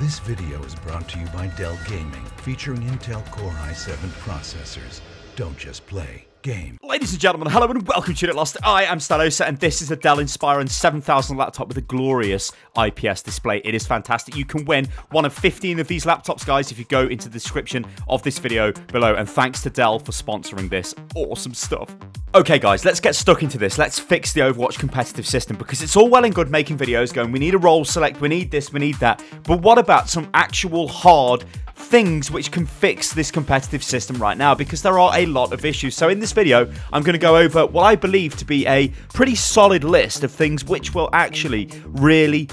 This video is brought to you by Dell Gaming, featuring Intel Core i7 processors. Don't just play, game. Ladies and gentlemen, hello and welcome to Unit Lost. I am Stylosa and this is a Dell Inspiron 7000 laptop with a glorious IPS display. It is fantastic. You can win one of 15 of these laptops, guys, if you go into the description of this video below. And thanks to Dell for sponsoring this awesome stuff. Okay guys, let's get stuck into this. Let's fix the Overwatch competitive system, because it's all well and good making videos going, we need a role select, we need this, we need that. But what about some actual hard things which can fix this competitive system right now? Because there are a lot of issues. So in this video, I'm going to go over what I believe to be a pretty solid list of things which will actually really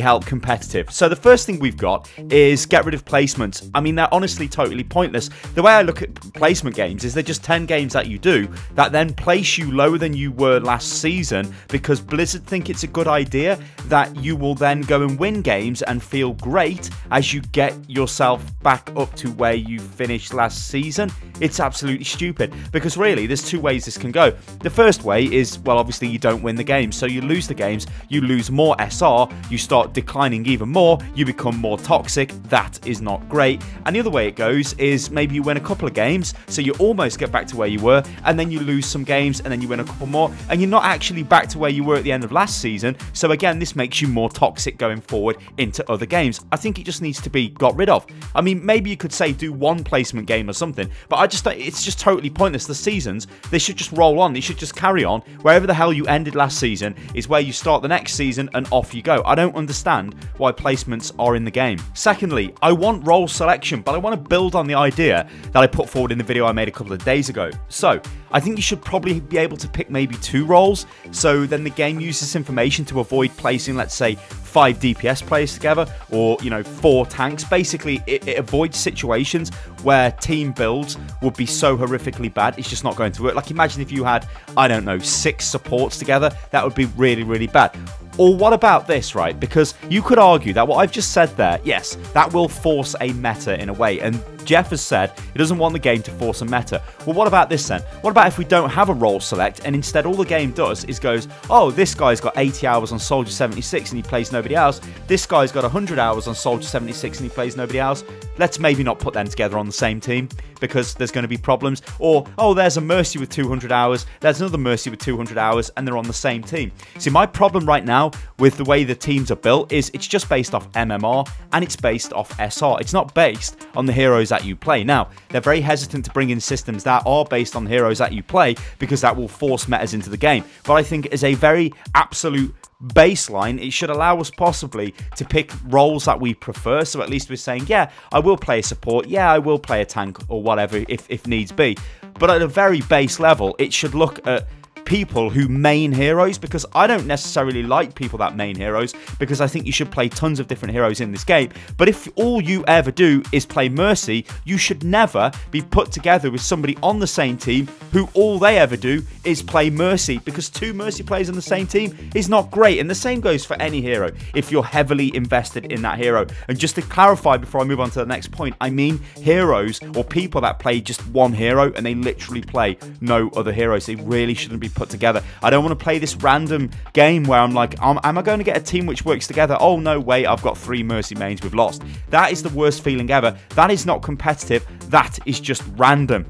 help competitive. So the first thing we've got is get rid of placements. I mean, they're honestly totally pointless. The way I look at placement games is they're just 10 games that you do that then place you lower than you were last season, because Blizzard think it's a good idea that you will then go and win games and feel great as you get yourself back up to where you finished last season. It's absolutely stupid, because really there's two ways this can go. The first way is, well, obviously you don't win the games, so you lose the games, you lose more SR, you start declining even more, you become more toxic. That is not great. And the other way it goes is maybe you win a couple of games, so you almost get back to where you were, and then you lose some games, and then you win a couple more, and you're not actually back to where you were at the end of last season. So again, this makes you more toxic going forward into other games. I think it just needs to be got rid of. I mean, maybe you could say do one placement game or something, but it's just totally pointless. The seasons, they should just roll on. They should just carry on. Wherever the hell you ended last season is where you start the next season, and off you go. I don't understand why placements are in the game. Secondly, I want role selection, but I want to build on the idea that I put forward in the video I made a couple of days ago. So I think you should probably be able to pick maybe 2 roles, so then the game uses this information to avoid placing, let's say, 5 DPS players together, or 4 tanks. Basically, it avoids situations where team builds would be so horrifically bad, it's just not going to work. Like, imagine if you had, I don't know, 6 supports together. That would be really bad. Or what about this, right? Because you could argue that what I've just said there, yes, that will force a meta in a way. And Jeff has said he doesn't want the game to force a meta. Well, what about this then? What about if we don't have a role select, and instead all the game does is goes, oh, this guy's got 80 hours on Soldier 76 and he plays nobody else. This guy's got 100 hours on Soldier 76 and he plays nobody else. Let's maybe not put them together on the same team, because there's going to be problems. Or, oh, there's a Mercy with 200 hours, there's another Mercy with 200 hours, and they're on the same team. See, my problem right now with the way the teams are built is it's just based off MMR, and it's based off SR. It's not based on the heroes that you play. Now, they're very hesitant to bring in systems that are based on the heroes that you play, because that will force metas into the game. But I think as a very absolute baseline, it should allow us possibly to pick roles that we prefer. So at least we're saying, yeah, I will play a support, yeah, I will play a tank or whatever if needs be. But at a very base level, it should look at people who main heroes, because I don't necessarily like people that main heroes, because I think you should play tons of different heroes in this game. But if all you ever do is play Mercy, you should never be put together with somebody on the same team who all they ever do is play Mercy, because 2 Mercy players on the same team is not great. And the same goes for any hero if you're heavily invested in that hero. And just to clarify before I move on to the next point, I mean heroes or people that play just one hero and they literally play no other heroes. They really shouldn't be put together. I don't want to play this random game where I'm like, am I going to get a team which works together? Oh no, wait, I've got 3 Mercy mains, we've lost. That is the worst feeling ever. That is not competitive. That is just random.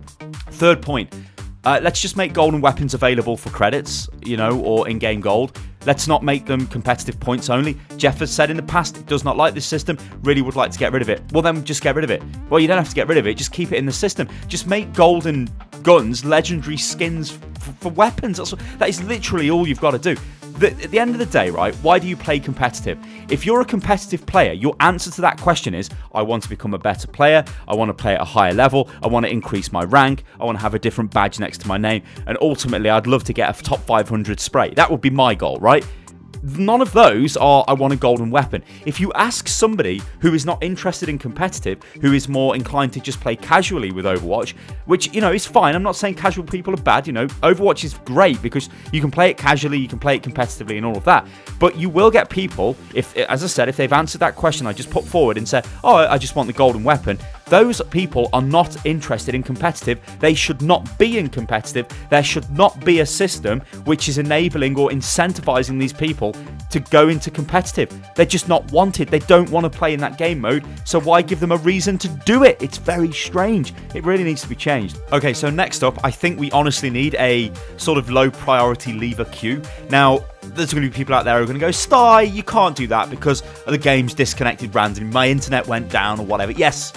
Third point, let's just make golden weapons available for credits, or in-game gold. Let's not make them competitive points only. Jeff has said in the past he does not like this system, really would like to get rid of it. Well, then just get rid of it. Well, you don't have to get rid of it, just keep it in the system. Just make golden guns legendary skins for weapons. That is literally all you've got to do. At the end of the day, right, why do you play competitive? If you're a competitive player, your answer to that question is, I want to become a better player, I want to play at a higher level, I want to increase my rank, I want to have a different badge next to my name, and ultimately I'd love to get a top 500 spray. That would be my goal, right? None of those are, I want a golden weapon. If you ask somebody who is not interested in competitive, who is more inclined to just play casually with Overwatch, which, is fine. I'm not saying casual people are bad, Overwatch is great because you can play it casually, you can play it competitively and all of that. But you will get people, as I said, if they've answered that question I just put forward and said, oh, I just want the golden weapon, those people are not interested in competitive. They should not be in competitive. There should not be a system which is enabling or incentivizing these people to go into competitive. They're just not wanted. They don't want to play in that game mode, so why give them a reason to do it? It's very strange. It really needs to be changed. Okay, so next up, I think we honestly need a sort of low priority lever queue. Now, there's going to be people out there who are going to go, Sty, you can't do that because the game's disconnected randomly, my internet went down or whatever. Yes,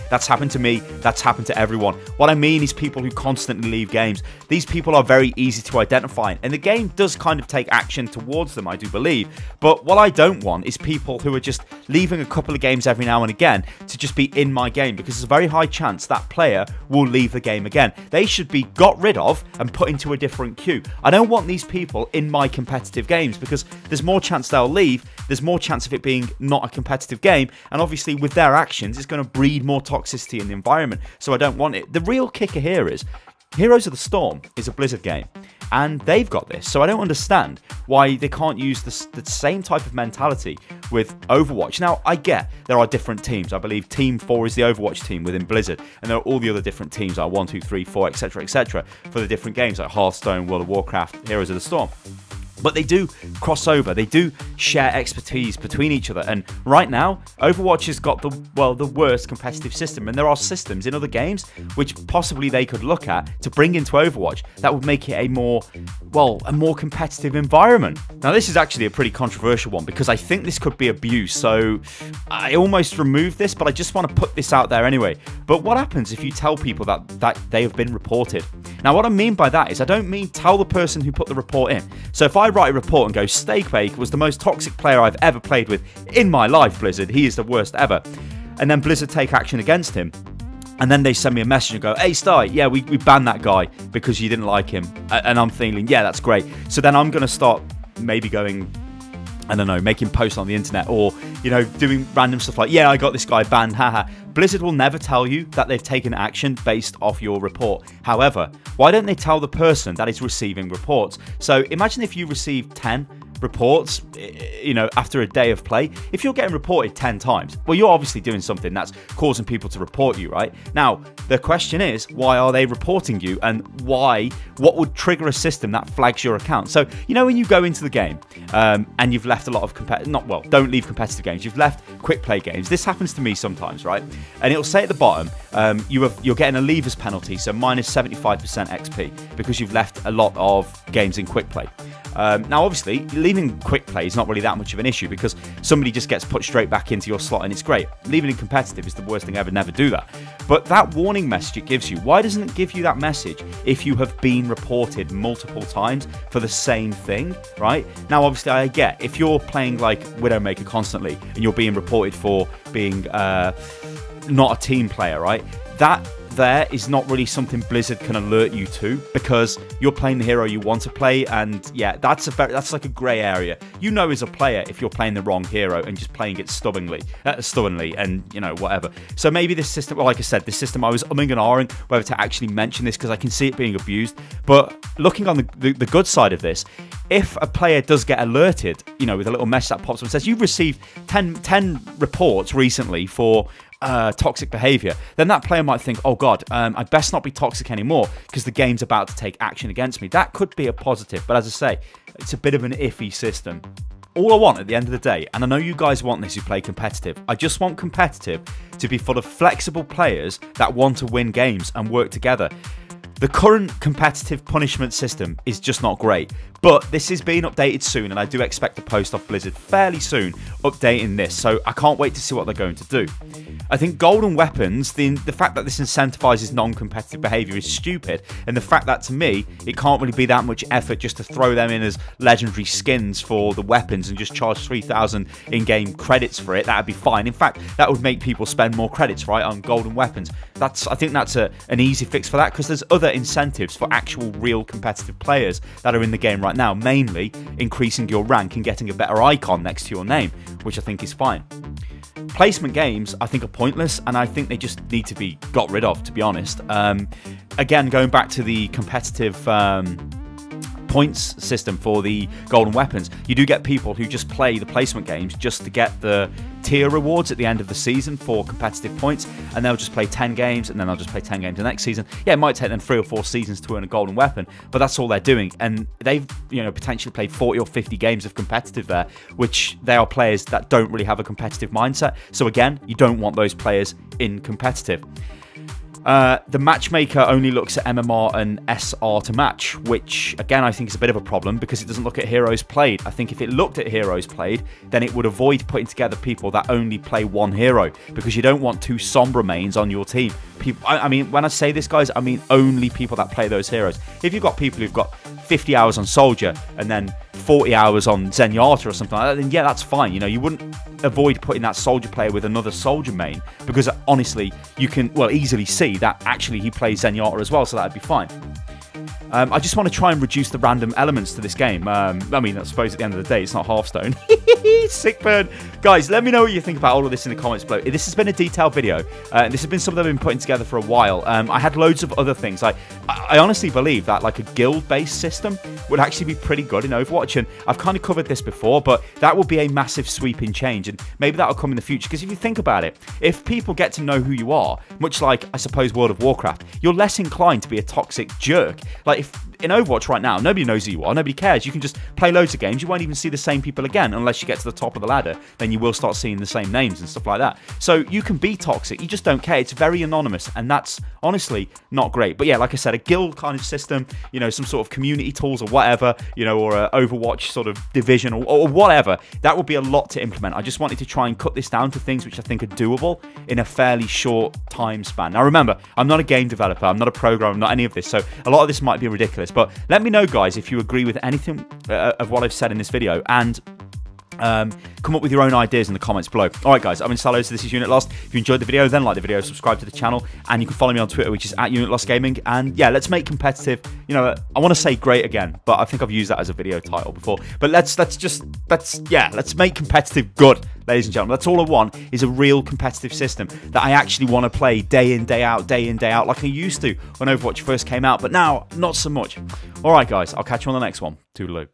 that's happened to me, that's happened to everyone. What I mean is people who constantly leave games. These people are very easy to identify, and the game does kind of take action towards them, I do believe. But what I don't want is people who are just leaving a couple of games every now and again to just be in my game, because there's a very high chance that player will leave the game again. They should be got rid of and put into a different queue. I don't want these people in my competitive games, because there's more chance they'll leave, there's more chance of it being not a competitive game, and obviously with their actions it's going to breed more toxicity in the environment, so I don't want it. The real kicker here is Heroes of the Storm is a Blizzard game, and they've got this, so I don't understand why they can't use the same type of mentality with Overwatch. Now, I get there are different teams. I believe Team 4 is the Overwatch team within Blizzard, and there are all the other different teams, like 1, 2, 3, 4, etc., etc., for the different games, like Hearthstone, World of Warcraft, Heroes of the Storm. But they do cross over, they do share expertise between each other, and right now Overwatch has got the worst competitive system, and there are systems in other games which possibly they could look at to bring into Overwatch that would make it a more competitive environment. Now, this is actually a pretty controversial one, because I think this could be abuse, so I almost removed this, but I just want to put this out there anyway. But what happens if you tell people that they have been reported? Now, what I mean by that is I don't mean tell the person who put the report in. So if I write a report and go, Steakbake was the most toxic player I've ever played with in my life, Blizzard, he is the worst ever, and then Blizzard take action against him, and then they send me a message and go, hey, Sty, yeah, we banned that guy because you didn't like him, and I'm thinking, yeah, that's great. So then I'm going to start maybe going, I don't know, making posts on the internet, or, you know, doing random stuff like, yeah, I got this guy banned, haha. Blizzard will never tell you that they've taken action based off your report. However, why don't they tell the person that is receiving reports? So imagine if you received 10 reports, you know, after a day of play. If you're getting reported 10 times, well, you're obviously doing something that's causing people to report you, right? Now, the question is, why are they reporting you, and what would trigger a system that flags your account? So, you know, when you go into the game and you've left a lot of don't leave competitive games, you've left quick play games. This happens to me sometimes, right? And it'll say at the bottom, you're getting a leavers penalty, so minus 75% XP, because you've left a lot of games in quick play. Now, obviously, leaving quick play is not really that much of an issue, because somebody just gets put straight back into your slot and it's great. Leaving in competitive is the worst thing ever, never do that. But that warning message it gives you, why doesn't it give you that message if you have been reported multiple times for the same thing, right? Now, obviously, I get, if you're playing like Widowmaker constantly and you're being reported for being not a team player, right? That there is not really something Blizzard can alert you to, because you're playing the hero you want to play, and yeah, that's like a grey area. You know, as a player, if you're playing the wrong hero and just playing it stubbornly, and you know, whatever. So maybe this system, well, like I said, this system, I was umming and ahhing whether to actually mention this, because I can see it being abused. But looking on the good side of this, if a player does get alerted, you know, with a little message that pops up and says you've received 10 reports recently for toxic behavior, then that player might think, oh god, I best not be toxic anymore, because the game's about to take action against me. That could be a positive, but as I say, it's a bit of an iffy system. All I want at the end of the day, and I know you guys want this who play competitive, I just want competitive to be full of flexible players that want to win games and work together. The current competitive punishment system is just not great, but this is being updated soon, and I do expect a post off Blizzard fairly soon updating this, so I can't wait to see what they're going to do. I think golden weapons, the fact that this incentivizes non-competitive behavior is stupid, and the fact that, to me, it can't really be that much effort just to throw them in as legendary skins for the weapons and just charge 3,000 in-game credits for it, that would be fine. In fact, that would make people spend more credits, right, on golden weapons. I think that's an easy fix for that, because there's other incentives for actual real competitive players that are in the game right now, mainly increasing your rank and getting a better icon next to your name, which I think is fine. Placement games, I think, are pointless, and I think they just need to be got rid of, to be honest. Again, going back to the competitive points system for the golden weapons, you do get people who just play the placement games just to get the tier rewards at the end of the season for competitive points, and they'll just play 10 games and then they'll just play 10 games the next season. Yeah, it might take them 3 or 4 seasons to earn a golden weapon, but that's all they're doing, and they've, you know, potentially played 40 or 50 games of competitive there, which they are players that don't really have a competitive mindset. So again, you don't want those players in competitive. The matchmaker only looks at MMR and SR to match, which again I think is a bit of a problem because it doesn't look at heroes played. I think if it looked at heroes played, then it would avoid putting together people that only play one hero, because you don't want 2 Sombra mains on your team. People, I mean, when I say this, guys, I mean only people that play those heroes. If you've got people who've got 50 hours on Soldier and then 40 hours on Zenyatta or something like that, then yeah, that's fine. You know, you wouldn't avoid putting that Soldier player with another Soldier main, because honestly, you can, well, easily see that actually he plays Zenyatta as well, so that'd be fine. I just want to try and reduce the random elements to this game. I mean, I suppose at the end of the day, it's not Hearthstone. Sick burn. Guys, let me know what you think about all of this in the comments below. This has been a detailed video. This has been something I've been putting together for a while. I had loads of other things. I honestly believe that like a guild-based system would actually be pretty good in Overwatch, and I've kind of covered this before, but that would be a massive sweeping change, and maybe that'll come in the future, because if you think about it, if people get to know who you are, much like, I suppose, World of Warcraft, you're less inclined to be a toxic jerk. Like, if in Overwatch right now, nobody knows who you are, nobody cares. You can just play loads of games, you won't even see the same people again unless you get to the top of the ladder. Then you will start seeing the same names and stuff like that. So you can be toxic, you just don't care. It's very anonymous, and that's honestly not great. But yeah, like I said, a guild kind of system, you know, some sort of community tools or whatever, you know, or an Overwatch sort of division or whatever, that would be a lot to implement. I just wanted to try and cut this down to things which I think are doable in a fairly short time span. Now remember, I'm not a game developer, I'm not a programmer, I'm not any of this, so a lot of this might be ridiculous, but let me know, guys, if you agree with anything of what I've said in this video, and come up with your own ideas in the comments below. Alright guys, I've been Stylosa, this is Unit Lost. If you enjoyed the video, then like the video, subscribe to the channel, and you can follow me on Twitter, which is @UnitLostGaming. And yeah, let's make competitive, you know, I want to say great again, but I think I've used that as a video title before. But let's make competitive good, ladies and gentlemen. That's all I want, is a real competitive system that I actually want to play day in, day out, like I used to when Overwatch first came out, but now, not so much. Alright guys, I'll catch you on the next one. Toodaloo.